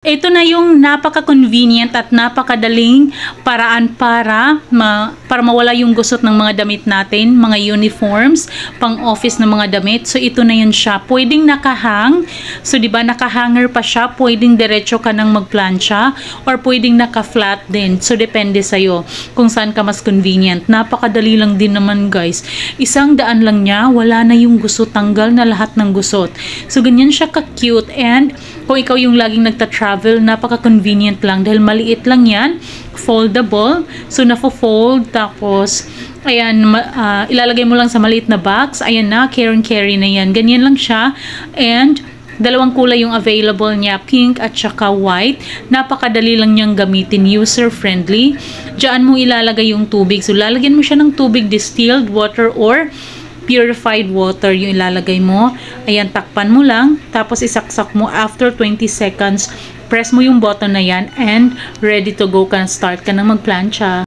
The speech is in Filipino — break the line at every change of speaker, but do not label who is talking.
Ito na yung napaka-convenient at napakadaling paraan para mawala yung gusot ng mga damit natin, mga uniforms, pang-office ng mga damit. So ito na yun siya. Pwedeng nakahang. So 'di ba nakahanger pa siya, pwedeng diretso ka nang magplansya or pwedeng naka-flat din. So depende sa iyo kung saan ka mas convenient. Napakadali lang din naman, guys. Isang daan lang niya, wala na yung gusot, tanggal na lahat ng gusot. So ganyan siya ka-cute, and kung ikaw yung laging nagta-travel, napaka-convenient lang dahil maliit lang yan, foldable. So nafo-fold, tapos ayan, ilalagay mo lang sa maliit na box. Ayan na, carry na yan. Ganyan lang siya, and dalawang kulay yung available niya, pink at saka white. Napakadali lang niyang gamitin, user-friendly. Diyan mo ilalagay yung tubig. So lalagyan mo siya ng tubig, distilled water or purified water yung ilalagay mo. Ayan, takpan mo lang, tapos isaksak mo. After 20 seconds, press mo yung button na yan, and ready to go ka, start ka nang magplansya.